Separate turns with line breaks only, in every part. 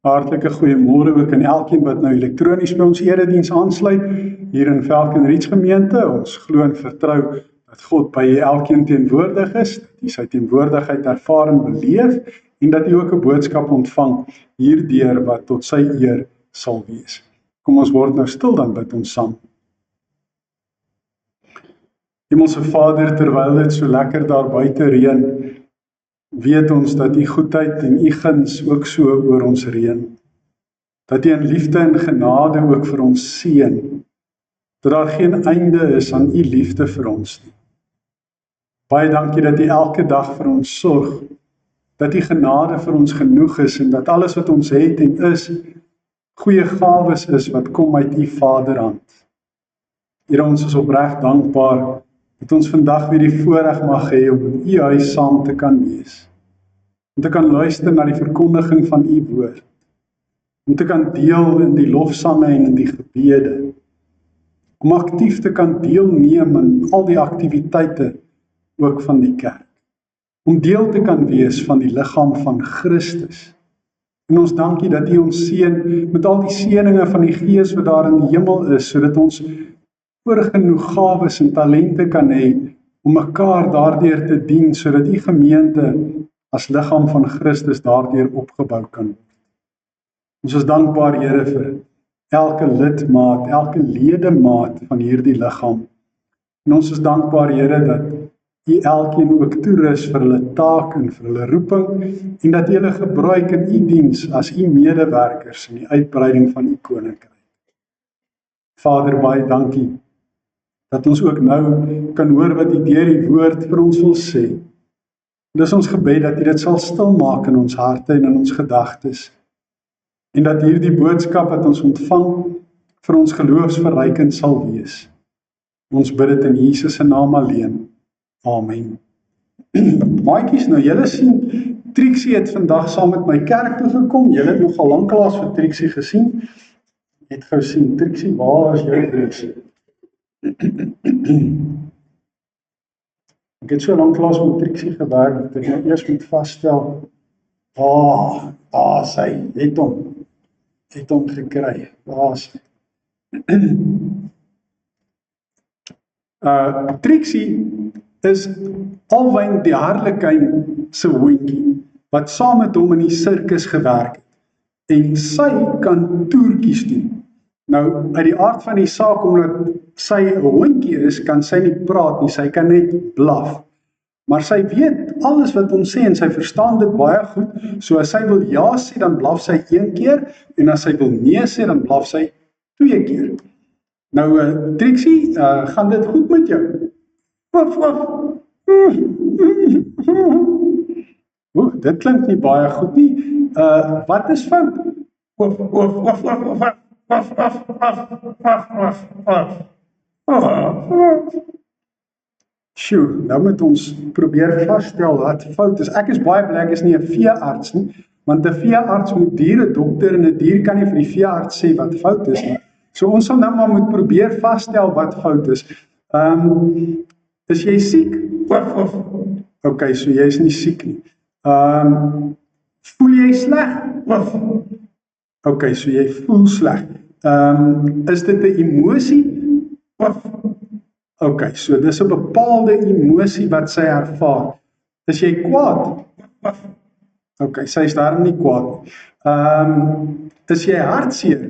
Hartlike goeiemôre ook aan elkeen wat nou elektronies by ons erediens aansluit hier in Falcon-Ridge gemeente. Ons glo en vertrou dat God by elkeen teenwoordig is, dat jy sy teenwoordigheid ervaar en beleef en dat jy ook 'n boodskap ontvang hierdeur wat tot sy eer sal wees. Kom ons word nou stil, dan bid ons saam. Hemelse Vader, terwyl dit so lekker daar buite reën, weet ons dat U goedheid en U guns ook so oor ons reën. Dat U in liefde en genade ook vir ons seën. Dat daar geen einde is aan U liefde vir ons nie. Baie dankie dat U elke dag vir ons sorg. Dat U genade vir ons genoeg is en dat alles wat ons het en is, goeie gawes is wat kom uit U Vaderhand. Here, ons is opreg dankbaar dat ons vandag weer die voorreg mag hê om in U huis saam te kan wees. Om te kan luister na die verkondiging van U woord. Om te kan deel in die lofsange en in die gebede. Om aktief te kan deelneem aan al die aktiwiteite ook van die kerk. Om deel te kan wees van die liggaam van Christus. En ons dankie dat U ons seën met al die seëninge van die Gees wat daar in die hemel is, sodat ons oorgenoeg gawes en talente kan hê om mekaar daardeur te dien, sodat U gemeente as liggaam van Christus daardeur opgebou kan word. Ons is dankbaar, Here, vir elke lidmaat, elke ledemaat van hierdie liggaam. En ons is dankbaar, Here, dat U elkeen ook toerus vir hulle taak en vir hulle roeping en dat U hulle gebruik in U diens as U medewerkers in die uitbreiding van U koninkryk. Vader, baie dankie dat ons ook nou kan hoor wat U deur die woord vir ons wil sê. Dis ons gebed dat U dit sal stil maak in ons harte en in ons gedagtes. En dat hierdie boodskap wat ons ontvang vir ons geloofsverrykend sal wees. Ons bid dit in Jesus se naam alleen. Amen. Maatjies, nou julle sien, Trixie het vandag saam met my kerk toe gekom. Julle het nogal lanklaas vir Trixie gesien. Het gou sien, Trixie, waar is jy, Trixie? Ek het so lanklaas met Trixie gewerk, dat ek eers moet vasstel. Sy het hom gekry. Trixie is Alwyn die Harlekyn se hondjie, wat saam met hom in die sirkus gewerk het. En sy kan toertjies doen. Nou, uit die aard van die saak, omdat sy 'n hondjie is, kan sy nie praat nie, sy kan net blaf. Maar sy weet alles wat ons sê en sy verstaan dit baie goed. So as sy wil ja sê, dan blaf sy 1 keer en as sy wil nee sê, dan blaf sy 2 keer. Nou, Trixie, gaan dit goed met jou? Waf, waf. Dit klink nie baie goed nie. Wat is fout? Waf, waf, waf, waf, waf, waf, waf, waf, waf, waf. Sjoe, nou moet ons probeer vasstel wat fout is. Ek is baie bly ek is nie 'n veearts nie, want 'n veearts moet dieredokter en 'n dier kan nie vir die veearts sê wat fout is nie. So ons sal nou maar moet probeer vasstel wat fout is. Is jy siek? Okay, so jy is nie siek nie. Voel jy sleg? Okay, so jy voel sleg. Is dit 'n emosie? Okay, so dis 'n bepaalde emosie wat sy ervaar. Is jy kwaad? Okay, sy is daarom nie kwaad nie. Is jy hartseer?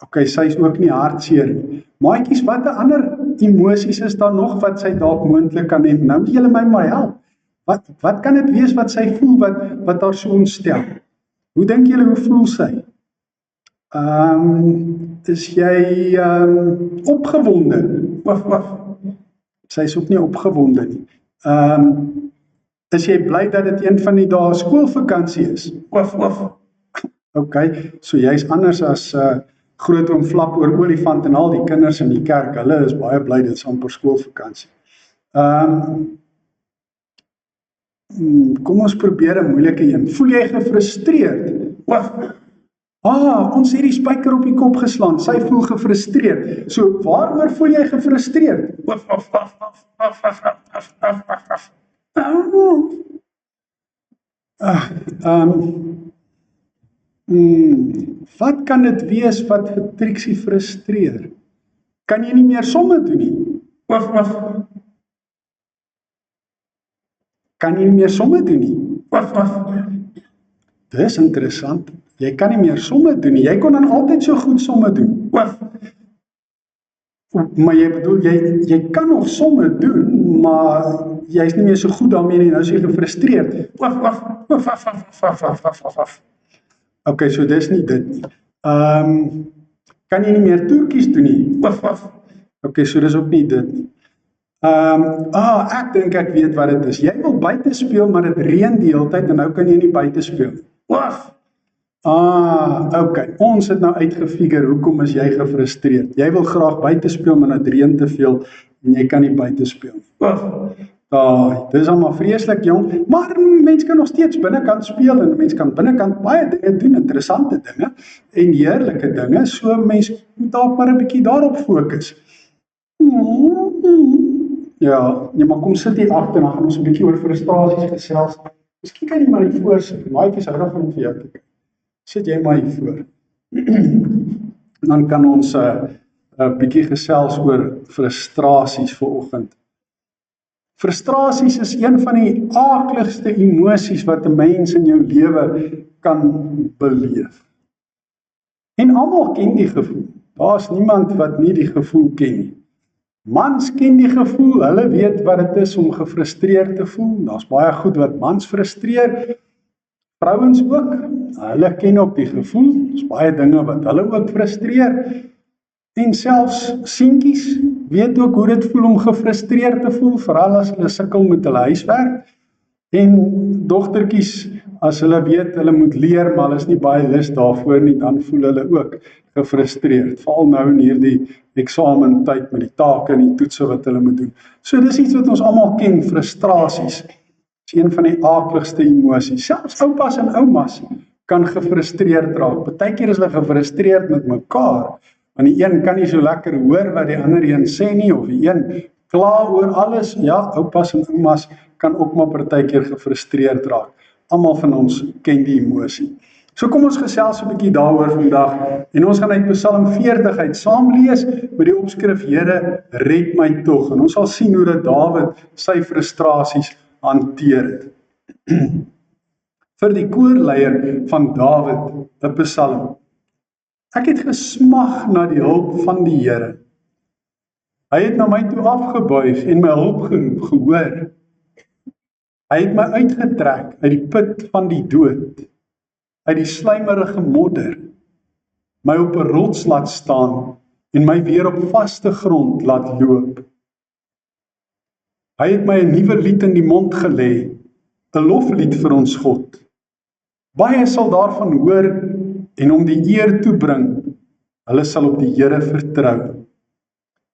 Okay, sy is ook nie hartseer nie. Maatjies, wat 'n ander emosies is daar nog wat sy dalk moontlik kan hê? Nou moet julle my maar help. Wat kan dit wees wat sy voel wat haar so ontstel? Hoe dink julle hoe voel sy? Is jy opgewonde? Sy is ook nie opgewonde nie. Is jy bly dat dit een van die dae skoolvakansie is? Okay, so jy is anders as groot oom Flap oor olifant en al die kinders in die kerk. Hulle is baie bly dit is amper skoolvakansie. Kom ons probeer 'n moeilike een. Voel jy gefrustreerd? Ons het die spyker op die kop geslaan. Sy voel gefrustreerd. So, waaroor voel jy gefrustreerd? Wat kan dit wees wat vir Trixie frustreer? Kan jy nie meer somme doen nie? Waf. Kan jy nie meer somme doen nie? Waf. Dis interessant. Jy kan nie meer somme doen nie. Jy kon dan altyd so goed somme doen. Waf. Maar jy bedoel, jy kan nog somme doen, maar jy is nie meer so goed daarmee nie, nou is jy gefrustreerd. Waf. Okay, so dis nie dit nie. Kan jy nie meer toertjies doen nie? Waf. Okay, so dis ook nie dit nie. Ek dink ek weet wat dit is. Jy wil buite speel, maar dit reën die hele tyd en nou kan jy nie buite speel nie. Waf. Okay, ons het nou uitgefigure, hoekom is jy gefrustreerd? Jy wil graag buite speel, maar dit reën te veel en jy kan nie buite speel nie. Waf. Dit is allemaal vreeslik jong, maar mens kan nog steeds binnekant speel en mens kan binnekant baie dinge doen, interessante dinge en heerlike dinge, so mens moet dalk maar 'n bietjie daarop fokus. Ja, maar kom sit hier agter, dan gaan ons 'n bietjie oor frustrasies gesels. Miskien kan jy maar hier voor sit, maatjies hou daarvan om vir jou te kyk. Sit jy maar hier voor. Dan kan ons 'n bietjie gesels oor frustrasies vanoggend. Frustrasies is een van die aakligste emosies wat 'n mens in jou lewe kan beleef. En almal ken die gevoel. Daar's niemand wat nie die gevoel ken nie. Mans ken die gevoel, hulle weet wat dit is om gefrustreerd te voel. Daar's baie goed wat mans frustreer. Vrouens ook, hulle ken ook die gevoel. Daar's baie dinge wat hulle ook frustreer. En selfs seentjies weet ook hoe dit voel om gefrustreerd te voel, veral as hulle sukkel met hulle huiswerk. En dogtertjies, as hulle weet hulle moet leer, maar hulle is nie baie lus daarvoor nie, dan voel hulle ook gefrustreerd. Veral nou in hierdie eksamentyd met die take en die toetse wat hulle moet doen. So dis iets wat ons almal ken, frustrasies. Dis een van die aakligste emosies. Selfs oupas en oumas kan gefrustreerd raak. Partykeer is hulle gefrustreerd met mekaar, want die een kan nie so lekker hoor wat die ander een sê nie, of die een kla oor alles. Ja, oupas en oumas kan ook maar partykeer gefrustreerd raak. Almal van ons ken die emosie. So kom ons gesels 'n bietjie daaroor vandag, en ons gaan uit Psalm 40 uit saam lees met die opskrif Here, red my tog. En ons sal sien hoe dat Dawid sy frustrasies hanteer het. Vir die koorleier van Dawid, 'n psalm. Ek het gesmag na die hulp van die Here. Hy het na my toe afgebuig en my hulp gehoor. Hy het my uitgetrek uit die put van die dood, uit die slijmerige modder, my op 'n rots laat staan en my weer op vaste grond laat loop. Hy het my 'n nuwe lied in die mond gelê, 'n loflied vir ons God. Baie sal daarvan hoor en hom die eer toebring. Hulle sal op die Here vertrou.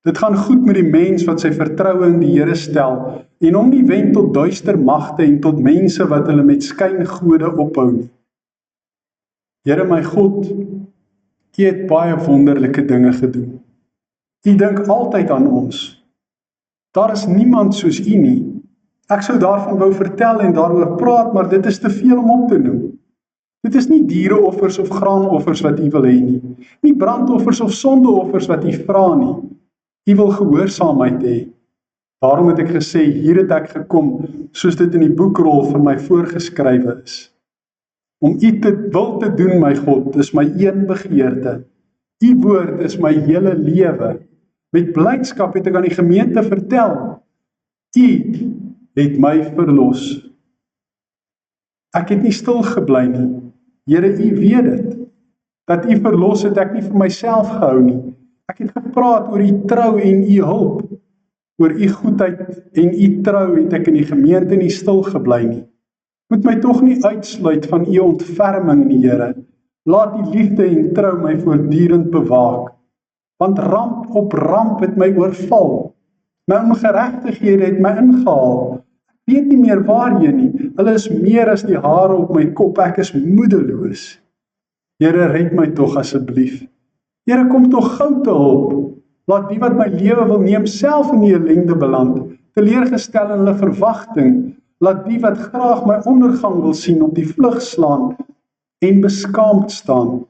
Dit gaan goed met die mens wat sy vertroue in die Here stel en hom nie wend tot duister magte en tot mense wat hulle met skyngode ophou nie. Here my God, U het baie wonderlike dinge gedoen. U dink altyd aan ons. Daar is niemand soos U nie. Ek sou daarvan wou vertel en daaroor praat, maar dit is te veel om op te noem. Dit is nie diereoffers of graanoffers wat U wil hê nie. Nie brandoffers of sondeoffers wat U vra nie. U wil gehoorsaamheid hê. Daarom het ek gesê, hier het ek gekom, soos dit in die boekrol vir my voorgeskrywe is. Om U wil te doen, my God, is my een begeerte. U woord is my hele lewe. Met blydskap het ek aan die gemeente vertel. U het my verlos. Ek het nie stil gebly nie. Here, U weet dit. Dat U verlos het ek nie vir myself gehou nie. Ek het gepraat oor U trou en U hulp. Oor U goedheid en U trou het ek in die gemeente nie stil gebly nie. Moet my tog nie uitsluit van U ontferming nie, Here. Laat U liefde en trou my voortdurend bewaak. Want ramp op ramp het my oorval. My ongeregtighede het my ingehaal. Ek weet nie meer waarheen nie. Hulle is meer as die hare op my kop. Ek is moedeloos. Here, red my tog asseblief. Here, kom tog gou te hulp. Laat die wat my lewe wil neem self in die ellende beland. Teleurgestel in hulle verwagting. Laat die wat graag my ondergang wil sien op die vlug slaan en beskaamd staan.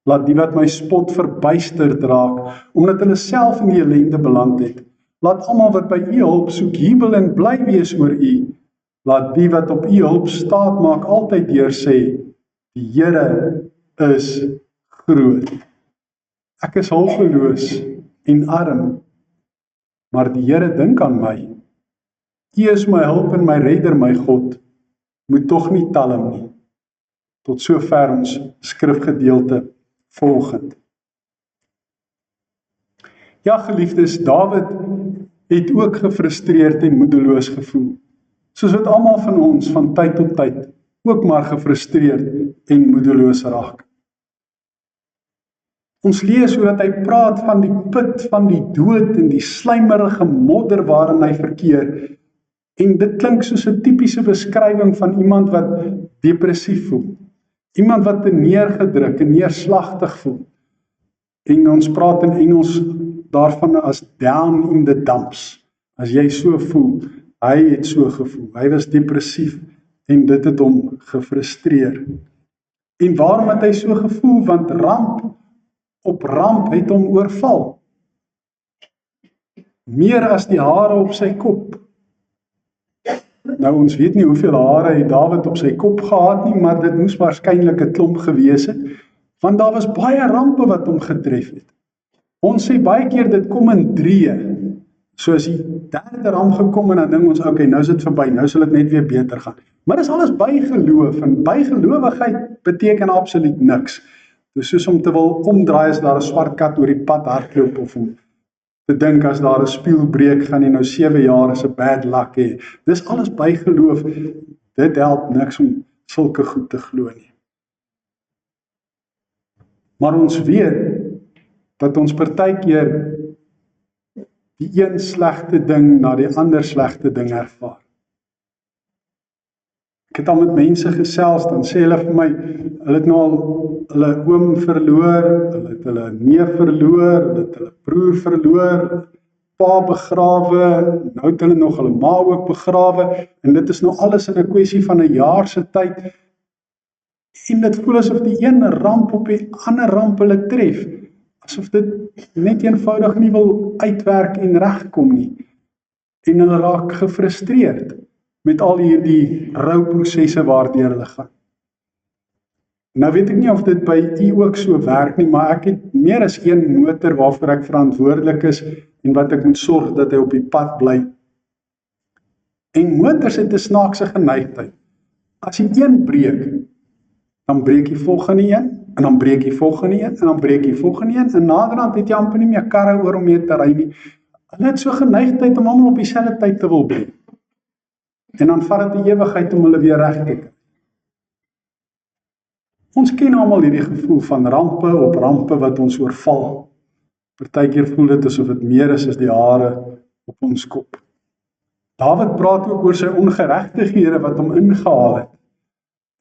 Laat die wat my spot verbuisterd raak, omdat hulle self in die ellende beland het. Laat almal wat by u hulp soek jubel en bly wees oor u. Laat die wat op u hulp staat maak altyd deur sê, die Here is groot. Ek is hulpeloos en arm, maar die Here dink aan my. U is my hulp en my redder, my God, moet tog nie talm nie. Tot sover ons skrifgedeelte volgend. Ja, geliefdes, Dawid het ook gefrustreerd en moedeloos gevoel, soos wat almal van ons van tyd tot tyd ook maar gefrustreerd en moedeloos raak. Ons lees hoe dat hy praat van die put van die dood en die slijmerige modder waarin hy verkeer, en dit klink soos 'n tipiese beskrywing van iemand wat depressief voel, iemand wat neergedruk en neerslagtig voel, en ons praat in Engels daarvan as down in the dumps. As jy so voel, hy het so gevoel, hy was depressief en dit het hom gefrustreer. En waarom het hy so gevoel? Want ramp op ramp het hom oorval. Meer as die hare op sy kop. Nou, ons weet nie hoeveel hare het Dawid op sy kop gehad nie, maar dit moes waarskynlik 'n klomp gewees het, want daar was baie rampe wat hom getref het. Ons sê baie keer dit kom in drieë. So as die derde ramp gekom en dan dink ons, okay, nou is dit verby, nou sal dit net weer beter gaan. Maar dis alles bygeloof, en bygelowigheid beteken absoluut niks. Dis soos om te wil omdraai as daar 'n swart kat oor die pad hardloop, of om te dink as daar 'n spieël breek, gaan jy nou 7 jaar as 'n bad luck hê. Dis alles bygeloof. Dit help niks om sulke goed te glo nie. Maar ons weet dat ons partykeer die een slegte ding na die ander slegte ding ervaar. Ek het al met mense gesels, dan sê hulle vir my, hulle het nou al hulle oom verloor, hulle het hulle neef verloor, hulle het hulle broer verloor, pa begrawe, nou het hulle nog hulle ma ook begrawe, en dit is nou alles in 'n kwessie van 'n jaar se tyd, en dit voel asof die een ramp op die ander ramp hulle tref, asof dit net eenvoudig nie wil uitwerk en regkom nie, en hulle raak gefrustreerd met al hierdie rouprosesse waardeur hulle gaan. Nou weet ek nie of dit by u ook so werk nie, maar ek het meer as een motor waarvoor ek verantwoordelik is en wat ek moet sorg dat hy op die pad bly. En motors het 'n snaakse geneigtheid. As die een breek, dan breek die volgende een, en dan breek die volgende een, en dan breek die volgende een, en naderhand het jy amper nie meer karre oor om mee te ry nie. Hulle het so geneigtheid om almal op dieselfde tyd te wil breek. En dan vat dit 'n ewigheid om hulle weer reg te kry. Ons ken almal hierdie gevoel van rampe op rampe wat ons oorval. Partykeer voel dit asof dit meer is as die hare op ons kop. Dawid praat ook oor sy ongeregtighede wat hom ingehaal het.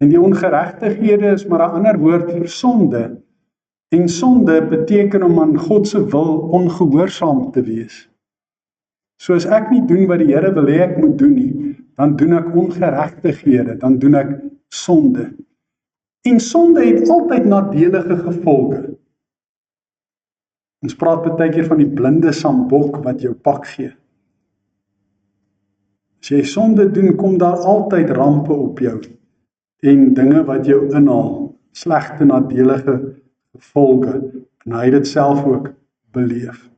En die ongeregtighede is maar 'n ander woord vir sonde. En sonde beteken om aan God se wil ongehoorsaam te wees. So as ek nie doen wat die Here wil hê ek moet doen nie, dan doen ek ongeregtighede, dan doen ek sonde. En sonde het altyd nadelige gevolge. Ons praat baie keer van die blinde sambok wat jou pak gee. As jy sonde doen, kom daar altyd rampe op jou en dinge wat jou inhaal, slegte nadelige gevolge, en hy het dit self ook beleef.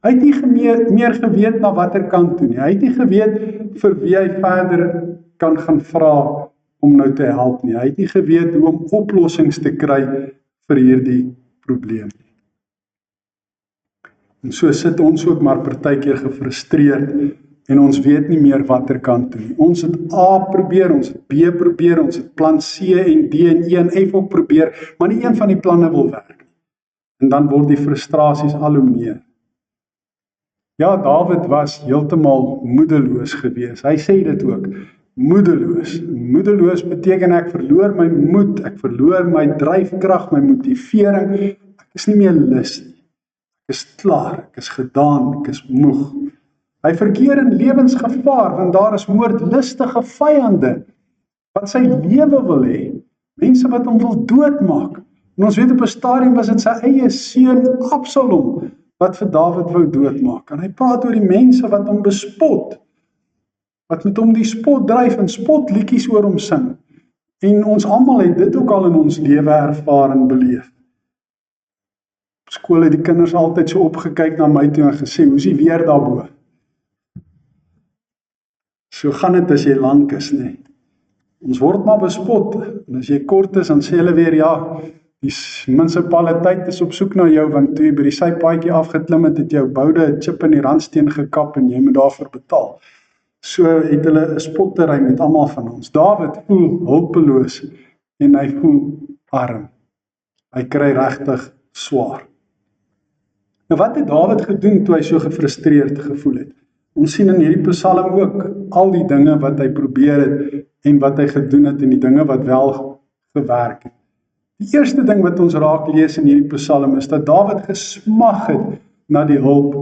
Hy het nie meer geweet na watter kant toe nie. Hy het nie geweet vir wie hy verder kan gaan vra om nou te help nie. Hy het nie geweet hoe om oplossings te kry vir hierdie probleem. En so sit ons ook maar partykeer gefrustreerd en ons weet nie meer watter kant toe nie. Ons het A probeer, ons het B probeer, ons het plan C en D en E en F ook probeer, maar nie een van die planne wil werk nie. En dan word die frustrasies al hoe meer. Ja, Dawid was heeltemal moedeloos gewees. Hy sê dit ook. Moedeloos. Moedeloos beteken ek verloor my moed, ek verloor my dryfkrag, my motivering. Ek is nie meer lus nie. Ek is klaar, ek is gedaan, ek is moeg. Hy verkeer in lewensgevaar, want daar is moordlustige vyande wat sy lewe wil hê. Mense wat hom wil doodmaak. En ons weet op 'n stadium was dit sy eie seun Absalom wat vir Dawid wou doodmaak. En hy praat oor die mense wat hom bespot, wat met hom die spot dryf en spotliedjies oor hom sing. En ons almal het dit ook al in ons lewe ervaar en beleef. Op skool het die kinders altyd so opgekyk na my toe en gesê, "Hoe's die weer daarbo?" So gaan dit as jy lank is, nee. Ons word maar bespot. En as jy kort is, dan sê hulle weer, ja, die munisipaliteit is op soek na jou, want toe jy by die sypaadjie afgeklim het, het jou boude 'n chip in die randsteen gekap en jy moet daarvoor betaal. So het hulle 'n spottery met almal van ons. Dawid voel hulpeloos en hy voel arm. Hy kry regtig swaar. Nou wat het Dawid gedoen toe hy so gefrustreerd gevoel het? Ons sien in hierdie Psalm ook al die dinge wat hy probeer het en wat hy gedoen het en die dinge wat wel gewerk het. Die eerste ding wat ons raak lees in hierdie Psalm is dat Dawid gesmag het na die hulp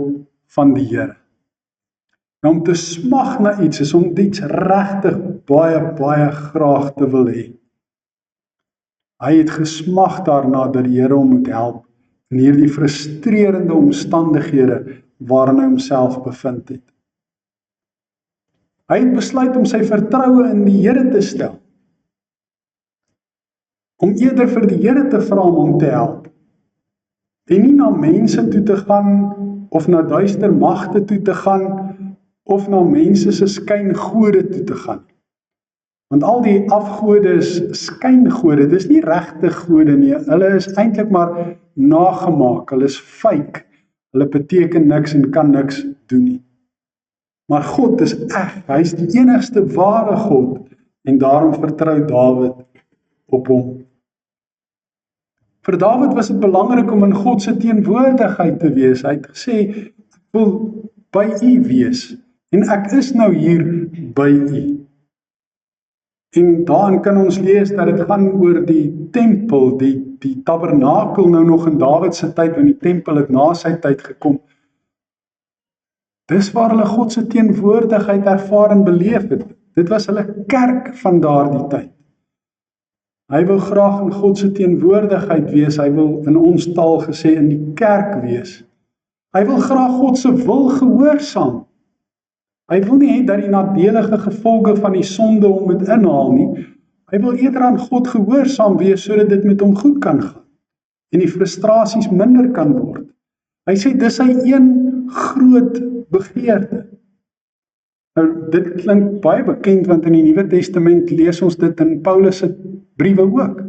van die Here. Nou om te smag na iets is om iets regtig baie graag te wil hê. Hy het gesmag daarna dat die Here hom moet help in hierdie frustrerende omstandighede waarin hy homself bevind het. Hy het besluit om sy vertroue in die Here te stel. Om eerder vir die Here te vra om hom te help. En nie na mense toe te gaan, of na duister magte toe te gaan, of na mense se skyngode toe te gaan. Want al die afgode is skyngode, dis nie regte gode nie. Hulle is eintlik maar nagemaak, hulle is fake. Hulle beteken niks en kan niks doen nie. Maar God is eg, hy is die enigste ware God en daarom vertrou Dawid op hom. Vir Dawid was dit belangrik om in God se teenwoordigheid te wees. Hy het gesê, ek wil by U wees en ek is nou hier by U. En daarin kan ons lees dat dit gaan oor die tempel, die tabernakel nou nog in Dawid se tyd, want die tempel het na sy tyd gekom. Dis waar hulle God se teenwoordigheid ervaar en beleef het. Dit was hulle kerk van daardie tyd. Hy wil graag in God se teenwoordigheid wees, hy wil in ons taal gesê in die kerk wees. Hy wil graag God se wil gehoorsaam. Hy wil nie hê dat die nadelige gevolge van die sonde hom moet inhaal nie. Hy wil eerder aan God gehoorsaam wees sodat dit met hom goed kan gaan en die frustrasies minder kan word. Hy sê dis sy een groot begeerte. Nou dit klink baie bekend want in die Nuwe Testament lees ons dit in Paulus se briewe ook.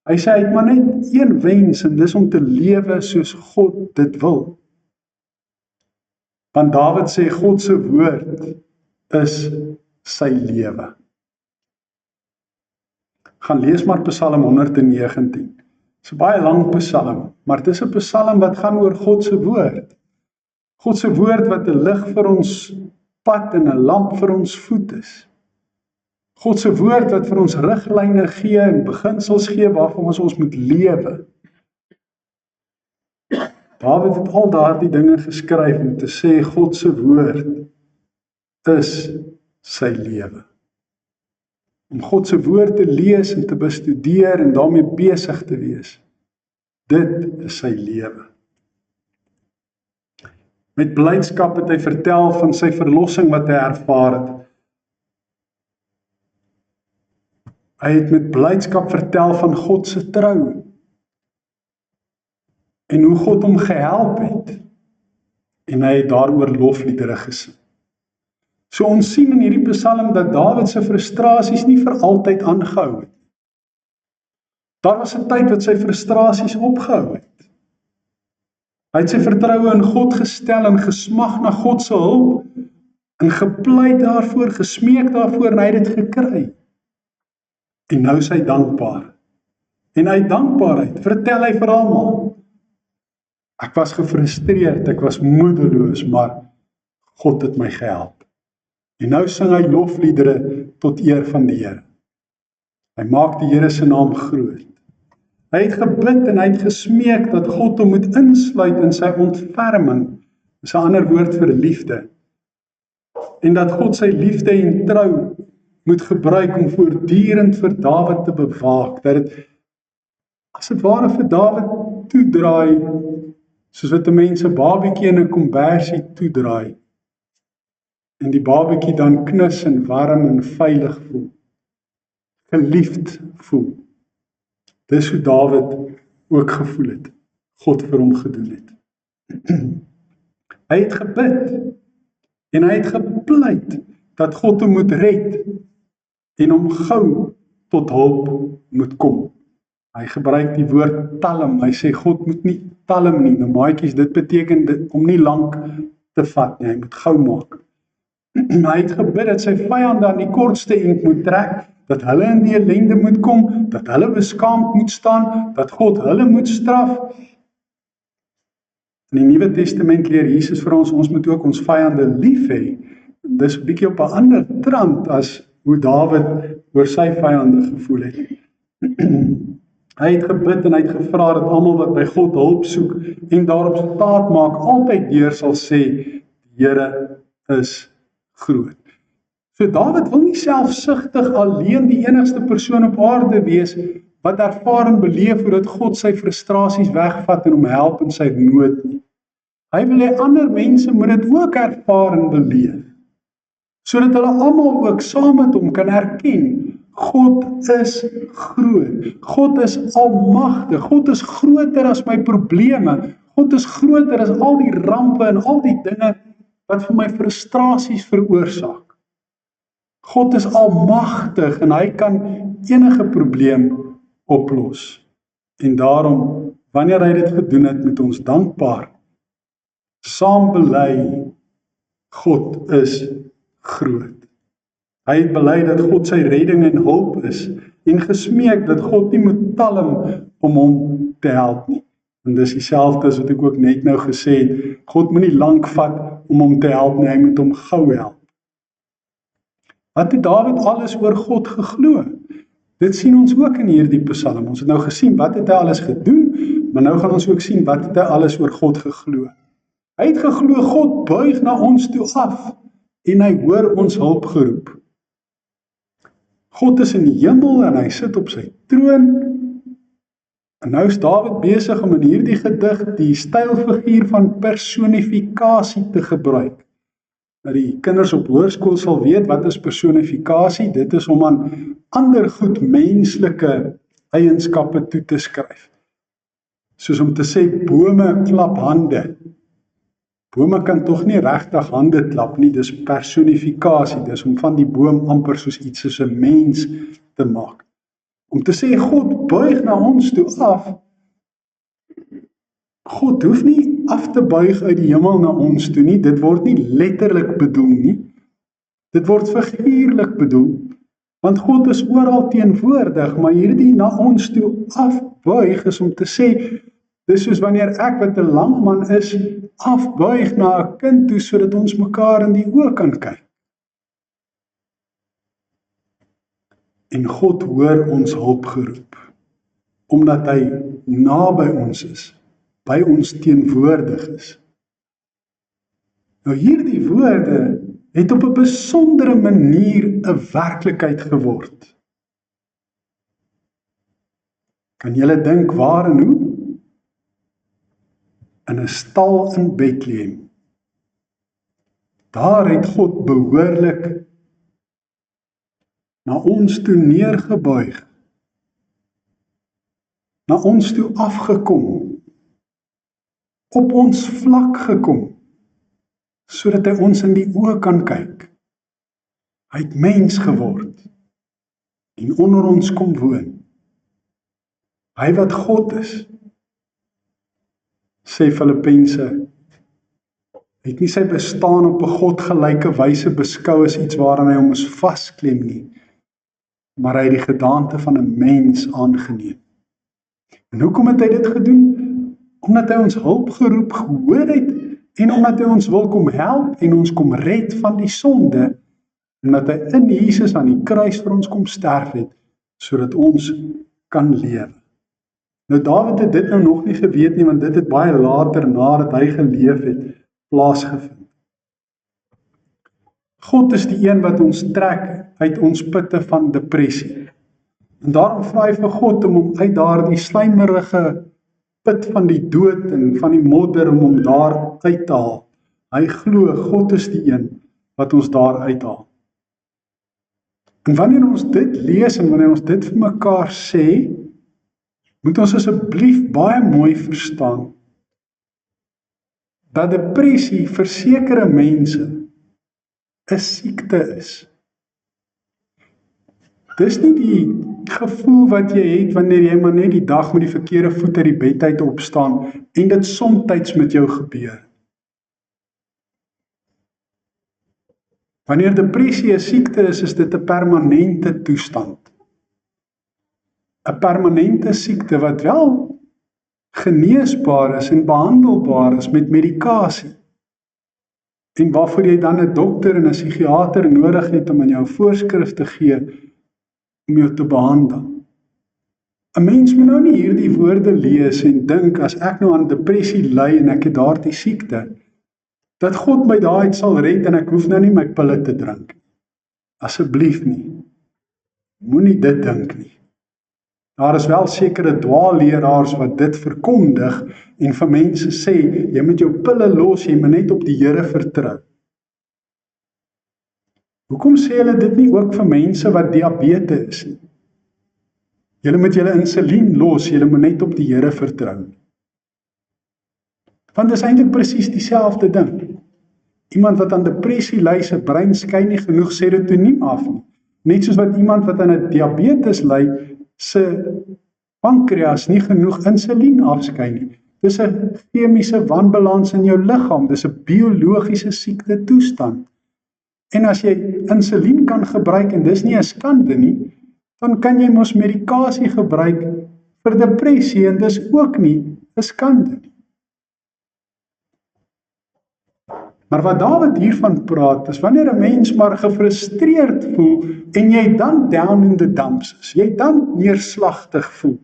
Hy sê hy het maar net een wens en dis om te lewe soos God dit wil. Want Dawid sê God se woord is sy lewe. Gaan lees maar Psalm 119. Dis 'n baie lang Psalm, maar dit is 'n Psalm wat gaan oor God se woord. God se woord wat 'n lig vir ons pad en 'n lamp vir ons voet is. God se woord wat vir ons riglyne gee en beginsels gee waarvan ons moet lewe. Dawid het al daardie dinge geskryf om te sê God se woord is sy lewe. Om God se woord te lees en te bestudeer en daarmee besig te wees, dit is sy lewe. Met blydskap het hy vertel van sy verlossing wat hy ervaar het. Hy het met blydskap vertel van God se trou en hoe God hom gehelp het. En hy het daaroor lofliedere gesing. So ons sien in hierdie Psalm dat Dawid se frustrasies nie vir altyd aangehou het. Daar was 'n tyd wat sy frustrasies opgehou het. Hy het sy vertroue in God gestel en gesmag na God se hulp en gepleit daarvoor, gesmeek daarvoor en hy het dit gekry. En nou is hy dankbaar. En uit dankbaarheid vertel hy vir almal. Ek was gefrustreerd, ek was moedeloos, maar God het my gehelp. En nou sing hy lofliedere tot eer van die Here. Hy maak die Here se naam groot. Hy het gebid en hy het gesmeek dat God hom moet insluit in sy ontferming, dis 'n ander woord vir liefde. En dat God sy liefde en trou moet gebruik om voortdurend vir Dawid te bewaak, dat dit as dit ware vir Dawid toedraai, soos wat 'n mens 'n babietjie in 'n kombersie toedraai, en die babietjie dan knus en warm en veilig voel, geliefd voel. Dis hoe Dawid ook gevoel het, God vir hom gedoen het. Hy het gebid, en hy het gepleit, dat God hom moet red, en hom gou tot hulp moet kom. Hy gebruik die woord talm, hy sê God moet nie talm nie, nou maatjies, dit beteken dit, om nie lank te vat nie, hy moet gou maak. Hy het gebid dat sy vyande aan die kortste end moet trek, dat hulle in die ellende moet kom, dat hulle beskaamd moet staan, dat God hulle moet straf. In die Nuwe Testament leer Jesus vir ons moet ook ons vyande lief hê. Dis 'n bietjie op 'n ander trant as hoe Dawid oor sy vyande gevoel het. Hy het gebid en hy het gevra dat almal wat by God hulp soek en daarop staat maak, altyd deur sal sê, die Here is groot. So Dawid wil nie selfsugtig alleen die enigste persoon op aarde wees wat ervaar en beleef hoe dat God sy frustrasies wegvat en hom help in sy nood nie. Hy wil hê ander mense moet dit ook ervaar en beleef, sodat hulle almal ook saam met hom kan erken, God is groot, God is almagtig, God is groter as my probleme, God is groter as al die rampe en al die dinge wat vir my frustrasies veroorsaak. God is almagtig en hy kan enige probleem oplos. En daarom, wanneer hy dit gedoen het, moet ons dankbaar saam bely, God is groot. Hy het bely dat God sy redding en hulp is, en gesmeek dat God nie moet talm om hom te help nie. En dis dieselfde as wat ek ook net nou gesê het, God moet nie lank vat om hom te help nie, hy moet hom gou help. Wat het Dawid alles oor God geglo? Dit sien ons ook in hierdie Psalm. Ons het nou gesien wat het hy alles gedoen, maar nou gaan ons ook sien wat het hy alles oor God geglo. Hy het geglo God buig na ons toe af en hy hoor ons hulpgeroep. God is in die hemel en hy sit op sy troon. En nou is Dawid besig om in hierdie gedig die stylfiguur van personifikasie te gebruik. Nou die kinders op hoërskool sal weet wat is personifikasie. Dit is om aan ander goed menslike eienskappe toe te skryf. Soos om te sê bome klap hande. Bome kan tog nie regtig hande klap nie, dis personifikasie, dis om van die boom amper soos iets soos 'n mens te maak. Om te sê God buig na ons toe af, God hoef nie af te buig uit die hemel na ons toe nie, dit word nie letterlik bedoel nie, dit word figuurlik bedoel, want God is oral teenwoordig, maar hierdie na ons toe afbuig is om te sê, dis soos wanneer ek wat 'n lang man is, afbuig na 'n kind toe, sodat ons mekaar in die oë kan kyk. En God hoor ons hulpgeroep, omdat hy naby ons is, by ons teenwoordig is. Nou hierdie woorde het op 'n besondere manier 'n werklikheid geword. Kan julle dink waar en hoe? In 'n stal in Bethlehem. Daar het God behoorlik na ons toe neergebuig, na ons toe afgekom, op ons vlak gekom, sodat hy ons in die oë kan kyk. Hy het mens geword en onder ons kom woon. Hy wat God is, sê Filippense, het nie sy bestaan op 'n godgelyke wyse beskou as iets waaraan hy hom moes vasklem nie, maar hy het die gedaante van 'n mens aangeneem. En hoekom het hy dit gedoen? Omdat hy ons hulpgeroep gehoor het, en omdat hy ons wil kom help en ons kom red van die sonde, omdat hy in Jesus aan die kruis vir ons kom sterf het, sodat ons kan lewe. Nou Dawid het dit nou nog nie geweet nie, want dit het baie later nadat hy geleef het, plaasgevind. God is die een wat ons trek uit ons putte van depressie. En daarom vra hy vir God om hom uit daardie slijmerige put van die dood en van die modder om hom daar uit te haal. Hy glo God is die een wat ons daar uithaal. En wanneer ons dit lees en wanneer ons dit vir mekaar sê, moet ons asseblief baie mooi verstaan dat depressie vir sekere mense 'n siekte is. Dis nie die gevoel wat jy het wanneer jy maar net die dag met die verkeerde voet uit die bed uit opstaan en dit somtyds met jou gebeur. Wanneer depressie 'n siekte is dit 'n permanente toestand. 'n Permanente siekte wat wel geneesbaar is en behandelbaar is met medikasie. En waarvoor jy dan 'n dokter en 'n psigiater nodig het om aan jou voorskrif te gee om jou te behandel. 'n Mens moet nou nie hierdie woorde lees en dink as ek nou aan depressie ly en ek het daardie siekte, dat God my daaruit sal red en ek hoef nou nie my pille te drink. Asseblief nie. Moenie dit dink nie. Daar is wel sekere dwaalleraars wat dit verkondig en vir mense sê, jy moet jou pille los, jy moet net op die Here vertrou. Hoekom sê hulle dit nie ook vir mense wat diabetes is nie? Julle moet julle insulien los, julle moet net op die Here vertrou. Want dit is eintlik presies dieselfde ding. Iemand wat aan depressie ly, se brein skei nie genoeg serotonien af nie. Net soos wat iemand wat aan 'n diabetes ly, se pankreas nie genoeg insulien afskei nie. Dis 'n chemiese wanbalans in jou liggaam, dis 'n biologiese siekte toestand. En as jy insulien kan gebruik en dis nie 'n skande nie, dan kan jy mos medikasie gebruik vir depressie en dis ook nie 'n skande nie. Maar wat Dawid hiervan praat, is wanneer 'n mens maar gefrustreerd voel en jy dan down in the dumps is, jy dan neerslagtig voel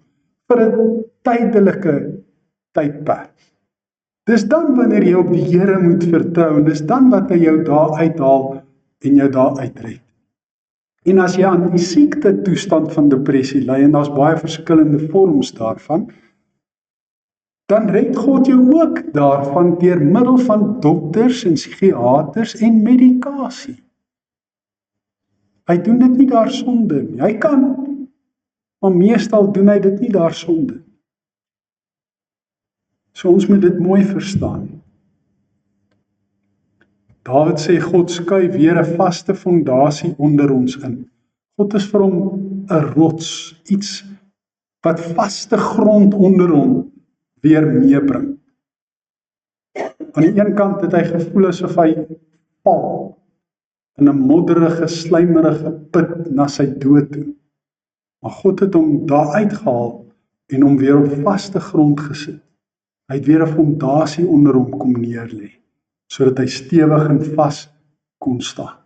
vir 'n tydelike tydperk. Dis dan wanneer jy op die Here moet vertrou en dis dan wat hy jou daar uithaal en jou daar uitred. En as jy aan die siekte toestand van depressie ly, en daar's baie verskillende vorms daarvan, dan red God jou ook daarvan deur middel van dokters en psigiaters en medikasie. Hy doen dit nie daarsonder nie. Hy kan, maar meestal doen hy dit nie daarsonder. So ons moet dit mooi verstaan. Dawid sê God skuif weer 'n vaste fondasie onder ons in. God is vir hom 'n rots, iets wat vaste grond onder hom weer meebring. Aan die een kant het hy gevoel asof hy val in 'n modderige, slijmerige put na sy dood toe. Maar God het hom daar uitgehaal en hom weer op vaste grond gesit. Hy het weer 'n fondasie onder hom kom neerlê, sodat hy stewig en vas kon staan.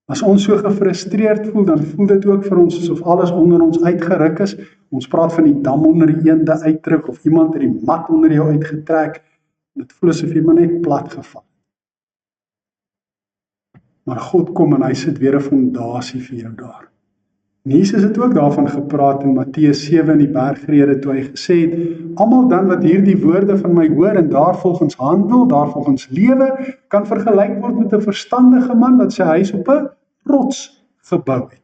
As ons so gefrustreerd voel, dan voel dit ook vir ons asof alles onder ons uitgeruk is. Ons praat van die dam onder die eende uitdruk, of iemand het die mat onder jou uitgetrek. Dit voel asof jy maar net plat geval. Maar God kom en hy sit weer 'n fondasie vir jou daar. En Jesus het ook daarvan gepraat in Matteus 7 in die bergrede, toe hy gesê het, almal dan wat hierdie woorde van my hoor en daarvolgens handel, daarvolgens lewe, kan vergelyk word met 'n verstandige man wat sy huis op 'n rots gebou het.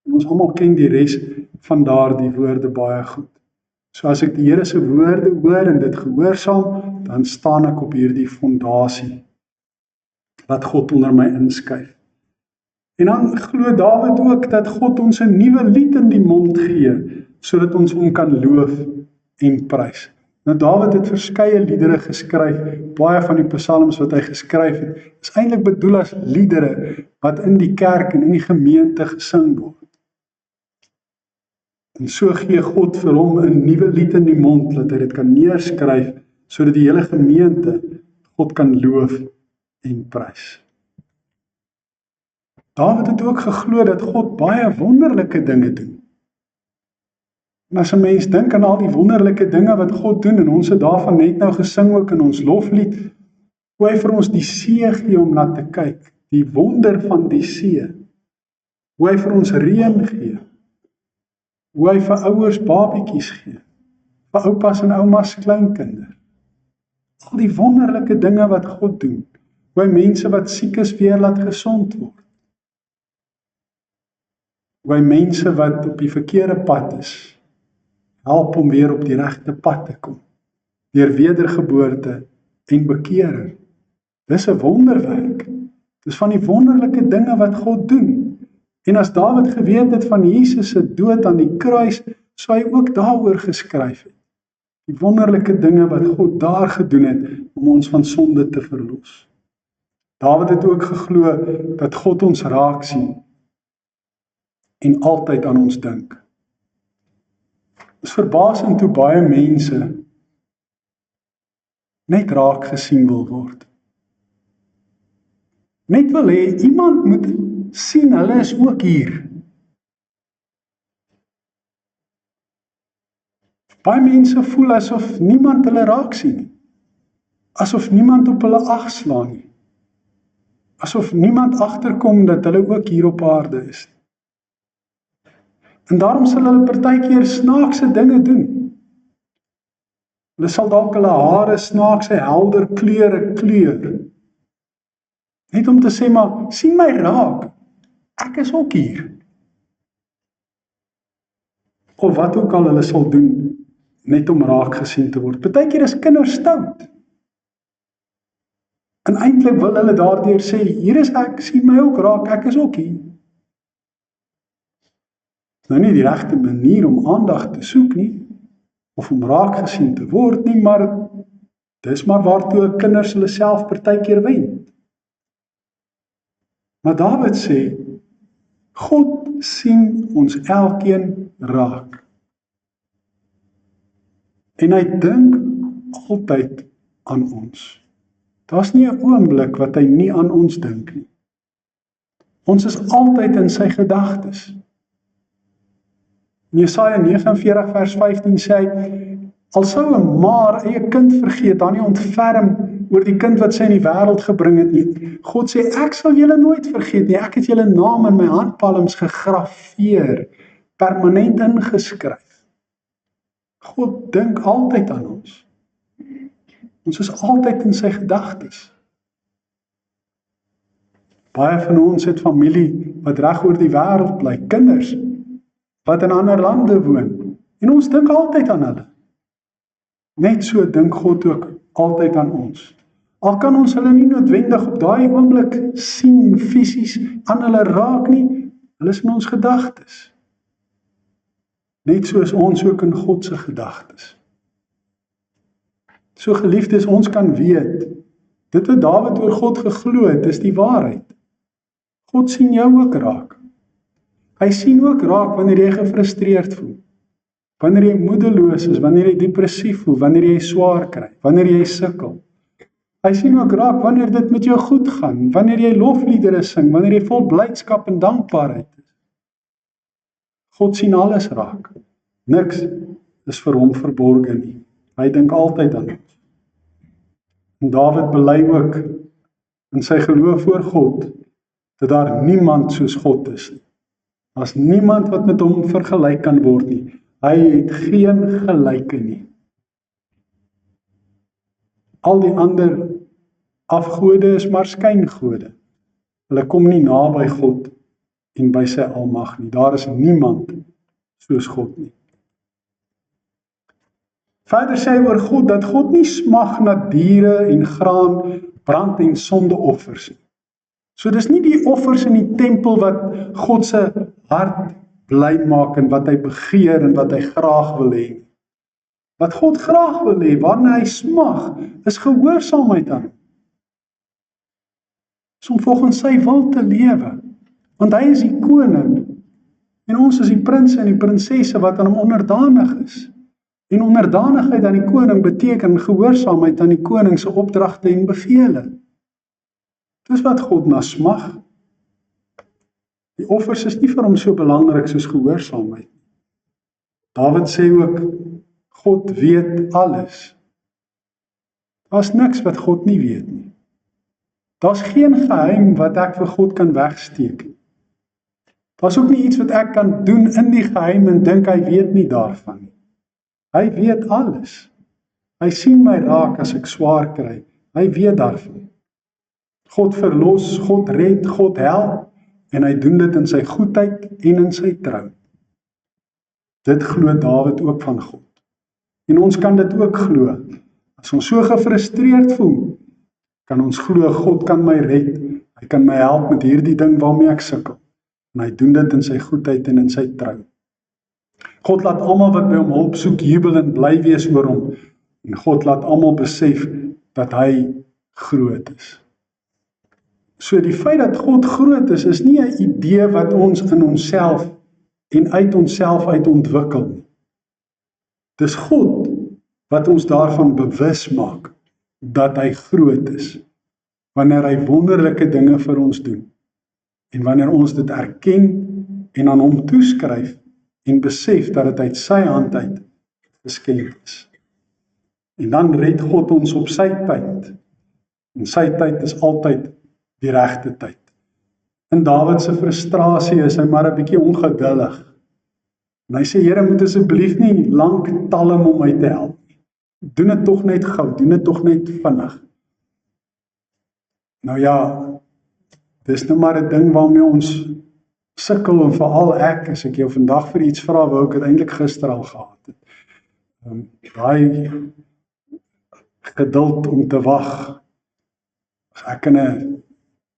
En ons almal ken die res van daardie woorde baie goed. So as ek die Here se woorde hoor en dit gehoorsaam, dan staan ek op hierdie fondasie wat God onder my inskuif. En dan glo Dawid ook dat God ons 'n nuwe lied in die mond gee, sodat ons hom kan loof en prys. Nou Dawid het verskeie liedere geskryf, baie van die psalms wat hy geskryf het, is eintlik bedoel as liedere wat in die kerk en in die gemeente gesing word. En so gee God vir hom 'n nuwe lied in die mond, dat hy dit kan neerskryf, sodat die hele gemeente God kan loof en prys. Dawid het ook geglo dat God baie wonderlike dinge doen. En as 'n mens dink aan al die wonderlike dinge wat God doen, en ons het daarvan net nou gesing ook in ons loflied, hoe hy vir ons die see gee om na te kyk, die wonder van die see. hoe hy vir ons reën gee, hoe hy vir ouers babietjies gee, vir oupas en oumas kleinkinders. Al die wonderlike dinge wat God doen, hoe hy mense wat siek is weer laat gesond word, hoe hy mense wat op die verkeerde pad is, help om weer op die regte pad te kom, deur wedergeboorte en bekering. Dis 'n wonderwerk. Dis van die wonderlike dinge wat God doen. En as Dawid geweet het van Jesus se dood aan die kruis, sou hy ook daaroor geskryf het. Die wonderlike dinge wat God daar gedoen het om ons van sonde te verlos. Dawid het ook geglo dat God ons raak sien en altyd aan ons dink. Dit is verbasend hoe baie mense net raak gesien wil word. Net wil hê iemand moet sien hulle is ook hier. Baie mense voel asof niemand hulle raak sien nie. Asof niemand op hulle ag slaan nie. Asof niemand agterkom dat hulle ook hier op aarde is. En daarom sal hulle partykeer snaakse dinge doen. Hulle sal dalk hulle hare snaakse helder kleure kleur. Net om te sê, maar sien my raak, ek is ook hier. Of wat ook al hulle sal doen, net om raak gesien te word. Partykeer is kinders stout. En eintlik wil hulle daardeur sê, hier is ek, sien my ook raak, ek is ook hier. Dit is nou nie die regte manier om aandag te soek nie, of om raak gesien te word nie, maar dis maar waartoe kinders hulle self partykeer wend. Maar Dawid sê, God sien ons elkeen raak. En hy dink altyd aan ons. Daar's nie 'n oomblik wat hy nie aan ons dink nie. Ons is altyd in sy gedagtes. In Jesaja 49 vers 15 sê hy, al sou 'n maar eie kind vergeet, dan nie ontferm oor die kind wat sy in die wêreld gebring het nie. God sê, ek sal julle nooit vergeet nie, ek het julle naam in my handpalms gegraveer, permanent ingeskryf. God dink altyd aan ons. Ons is altyd in sy gedagtes. Baie van ons het familie wat reg oor die wêreld bly, kinders wat in ander lande woon, en ons dink altyd aan hulle. Net so dink God ook altyd aan ons. Al kan ons hulle nie noodwendig op daai oomblik sien fisies aan hulle raak nie, hulle is in ons gedagtes. Net soos ons ook in God se gedagtes. So geliefdes, ons kan weet, dit wat Dawid oor God geglo het, is die waarheid. God sien jou ook raak. Hy sien ook raak wanneer jy gefrustreerd voel, wanneer jy moedeloos is, wanneer jy depressief voel, wanneer jy swaar kry, wanneer jy sukkel. Hy sien ook raak wanneer dit met jou goed gaan, wanneer jy lofliedere sing, wanneer jy vol blydskap en dankbaarheid is. God sien alles raak. Niks is vir hom verborge nie. Hy dink altyd aan ons. En Dawid bely ook in sy geloof voor God, dat daar niemand soos God is nie. Daar's niemand wat met hom vergelyk kan word nie. Hy het geen gelyke nie. Al die ander afgode is maar skyngode. Hulle kom nie naby God en by sy almag nie. Daar is niemand soos God nie. Verder sê hy oor God, dat God nie smag na diere en graan, brand en sondeoffers nie. So dis nie die offers in die tempel wat God se hart bly maak en wat hy begeer en wat hy graag wil hê. Wat God graag wil hê, waarna hy smag, is gehoorsaamheid aan hom. Om volgens sy wil te lewe, want hy is die koning en ons is die prinses en die prinsesse wat aan hom onderdanig is. En onderdanigheid aan die koning beteken gehoorsaamheid aan die koning se opdragte en bevele. Dis wat God na smag. Die offers is nie vir hom so belangrik soos gehoorsaamheid. Dawid sê ook, God weet alles. Daar's niks wat God nie weet nie. Daar's geen geheim wat ek vir God kan wegsteek nie. Daar's ook nie iets wat ek kan doen in die geheim en dink hy weet nie daarvan nie. Hy weet alles. Hy sien my raak as ek swaar kry. Hy weet daarvan. God verlos, God red, God help, en hy doen dit in sy goedheid en in sy trou. Dit glo Dawid ook van God. En ons kan dit ook glo. As ons so gefrustreerd voel, kan ons glo God kan my red. Hy kan my help met hierdie ding waarmee ek sukkel. En hy doen dit in sy goedheid en in sy trou. God laat almal wat by hom hulp soek jubel en bly wees oor hom. En God laat almal besef dat hy groot is. So die feit dat God groot is nie 'n idee wat ons in onsself en uit onsself uit ontwikkel nie. Dis God wat ons daarvan bewus maak dat hy groot is, wanneer hy wonderlike dinge vir ons doen, en wanneer ons dit erken en aan hom toeskryf en besef dat dit uit sy hand uit geskenk is. En dan red God ons op sy tyd, en sy tyd is altyd die regte tyd. In Dawid se frustrasie is hy maar 'n bietjie ongeduldig. En hy sê, Here, moet asseblief nie lank talm om my te help. Doen dit tog net gou, doen dit tog net vinnig. Nou ja, dis nou maar 'n ding waarmee ons sukkel, en veral ek, as ek jou vandag vir iets vra, wou ek het eintlik gister al gehad het. Daai geduld om te wag. As ek in 'n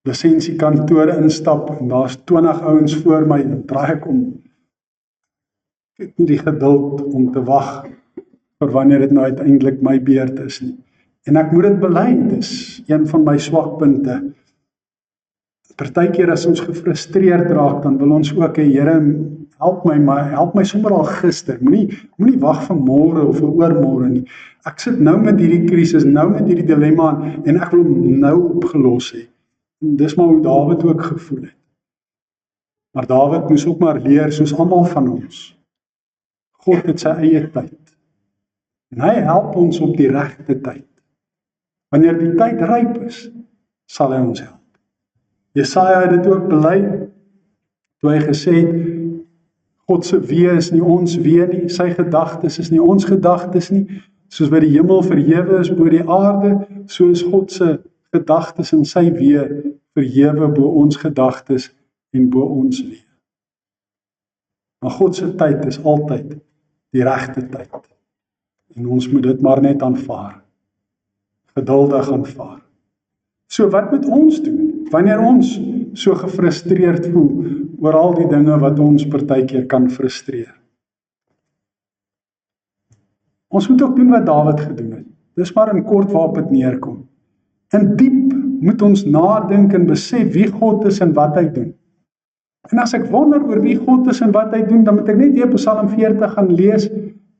lisensiekantoor instap en daar's 20 ouens voor my, dan draai ek om. Ek het nie die geduld om te wag vir wanneer dit nou uiteindelik my beurt is nie. En ek moet dit bely, dis een van my swakpunte. Partykeer as ons gefrustreerd raak, dan wil ons ook, Here, help my, maar help my sommer al gister. Moenie wag vir môre of vir oormôre nie. Ek sit nou met hierdie krisis, nou met hierdie dilemma, en ek wil hom nou opgelos hê. En dis maar hoe Dawid ook gevoel het. Maar Dawid moes ook maar leer, soos almal van ons. God het sy eie tyd. En hy help ons op die regte tyd. Wanneer die tyd ryp is, sal hy ons help. Jesaja het dit ook bely, toe hy gesê het, God se weë is nie ons weë nie, sy gedagtes is nie ons gedagtes nie, soos wat die hemel verhewe is bo die aarde, so is God se gedagtes en sy weë verhewe bo ons gedagtes en bo ons weë. Maar God se tyd is altyd die regte tyd. En ons moet dit maar net aanvaar. Geduldig aanvaar. So wat moet ons doen, wanneer ons so gefrustreerd voel oor al die dinge wat ons partykeer kan frustreer? Ons moet ook doen wat Dawid gedoen het. Dis maar in kort waarop dit neerkom. In diep moet ons nadink en besef wie God is en wat hy doen. En as ek wonder oor wie God is en wat hy doen, dan moet ek net weer Psalm 40 gaan lees,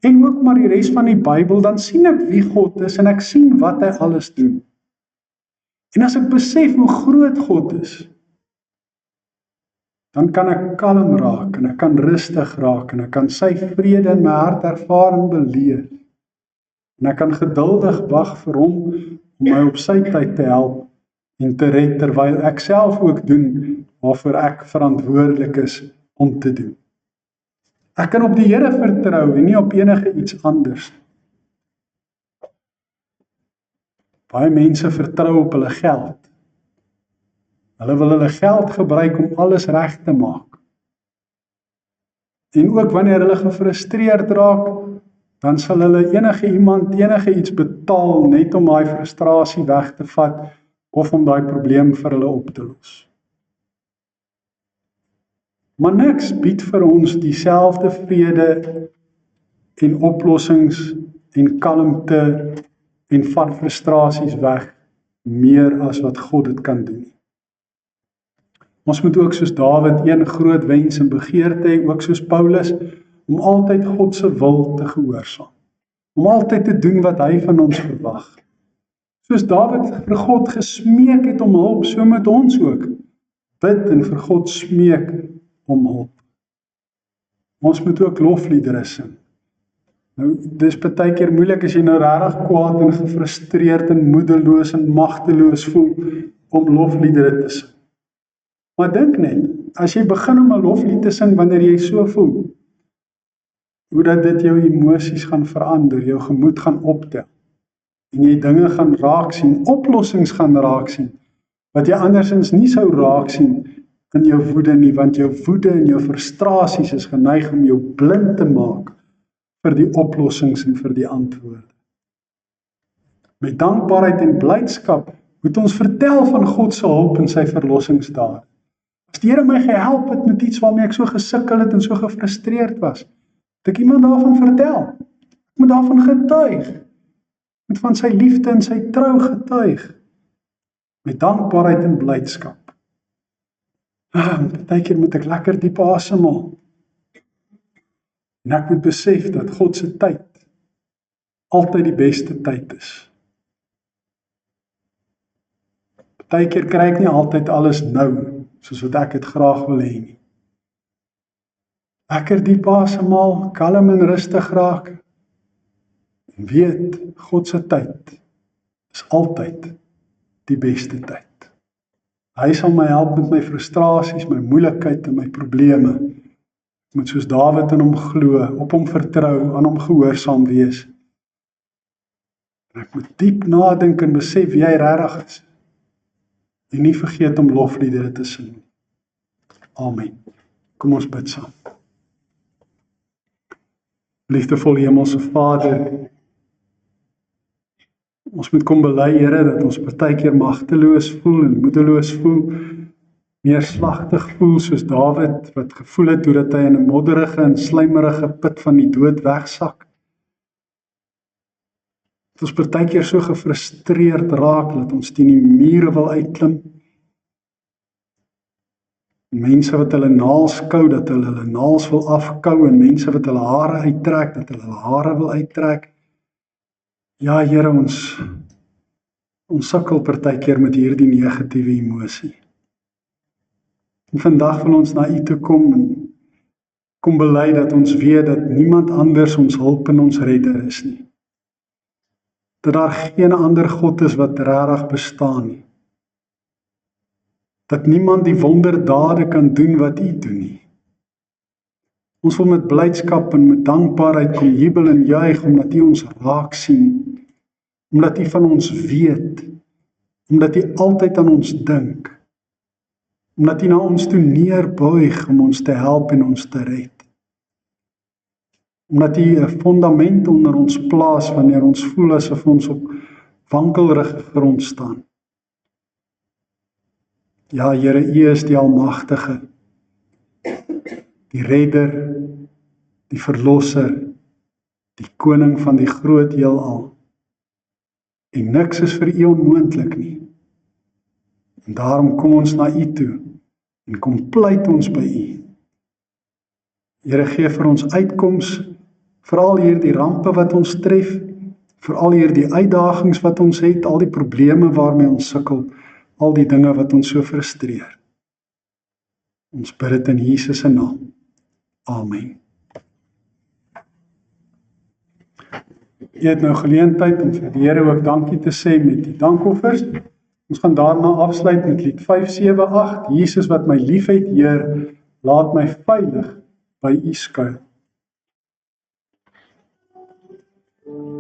en ook maar die res van die Bybel, dan sien ek wie God is en ek sien wat hy alles doen. En as ek besef hoe groot God is, dan kan ek kalm raak en ek kan rustig raak en ek kan sy vrede in my hart ervaar en beleef. En ek kan geduldig wag vir hom om my op sy tyd te help en te red, terwyl ek self ook doen waarvoor ek verantwoordelik is om te doen. Ek kan op die Here vertrou en nie op enige iets anders. Baie mense vertrou op hulle geld. Hulle wil hulle geld gebruik om alles reg te maak. En ook wanneer hulle gefrustreerd raak, dan sal hulle enige iets betaal net om daai frustrasie weg te vat of om daai probleem vir hulle op te los. Maar niks bied vir ons dieselfde vrede en oplossings en kalmte en vat frustrasies weg meer as wat God dit kan doen. Ons moet ook soos Dawid een groot wens en begeerte hê, ook soos Paulus, om altyd God se wil te gehoorsaam. Om altyd te doen wat hy van ons verwag. Soos Dawid vir God gesmeek het om hulp, so moet ons ook bid en vir God smeek om hulp. Ons moet ook lofliedere sing. Nou, dis partykeer moeilik as jy nou regtig kwaad en gefrustreerd en moedeloos en magteloos voel om lofliedere te sing. Maar dink net, as jy begin om 'n loflied te sing wanneer jy so voel, hoe dat dit jou emosies gaan verander, jou gemoed gaan optel, en jy dinge gaan raak sien, oplossings gaan raak sien, wat jy andersins nie sou raak sien in jou woede nie, want jou woede en jou frustrasies is geneig om jou blind te maak vir die oplossings en vir die antwoorde. Met dankbaarheid en blydskap moet ons vertel van God se hulp en sy verlossingsdade. As die Here my gehelp het met iets waarmee ek so gesukkel het en so gefrustreerd was, het ek iemand daarvan vertel. Ek moet daarvan getuig. Ek moet van sy liefde en sy trou getuig. Met dankbaarheid en blydskap. Partykeer moet ek lekker diep asemhaal. En ek moet besef dat God se tyd altyd die beste tyd is. Partykeer kry ek nie altyd alles nou, soos wat ek dit graag wil hê nie. Lekker diep asemhaal, kalm en rustig raak. En weet, God se tyd is altyd die beste tyd. Hy sal my help met my frustrasies, my moeilikheid en my probleme. Ek moet soos Dawid in hom glo, op hom vertrou, aan hom gehoorsaam wees. En ek moet diep nadink en besef wie hy regtig is. En nie vergeet om lofliedere te sing. Amen. Kom ons bid saam. Liefdevolle Hemelse Vader, ons moet kom bely, Here, dat ons partykeer magteloos voel en moedeloos voel, neerslagtig voel soos Dawid, wat gevoel het hoe dat hy in 'n modderige en slijmerige put van die dood wegsak. Dat ons partykeer so gefrustreerd raak, dat ons teen die mure wil uitklim. Mense wat hulle naels kou, dat hulle naels wil afkou, en mense wat hulle hare uittrek, dat hulle hare wil uittrek. Ja, Here, ons sukkel partykeer met hierdie negatiewe emosie. En vandag wil ons na U toe kom en kom bely dat ons weet dat niemand anders ons hulp en ons redder is nie. Dat daar geen ander God is wat regtig bestaan nie. Dat niemand die wonderdade kan doen wat U doen nie. Ons wil met blydskap en met dankbaarheid kom jubel en juig, omdat U ons raak sien, omdat U van ons weet, omdat U altyd aan ons dink, omdat U na ons toe neerbuig om ons te help en ons te red. Omdat U 'n fondament onder ons plaas wanneer ons voel asof ons op wankelrige grond staan. Ja, Here, U is die Almagtige, die Redder, die Verlosser, die Koning van die groot heelal. En niks is vir U onmoontlik nie. En daarom kom ons na U toe en kom pleit ons by U. Here, gee vir ons uitkoms, veral hierdie rampe wat ons tref, veral hierdie uitdagings wat ons het, al die probleme waarmee ons sukkel, al die dinge wat ons so frustreer. Ons bid dit in Jesus se naam. Amen. Jy het nou geleentheid om vir die Here ook dankie te sê met die dankoffers. Ons gaan daarna afsluit met lied 578, Jesus wat my liefhet, Heer, laat my veilig by U skuil.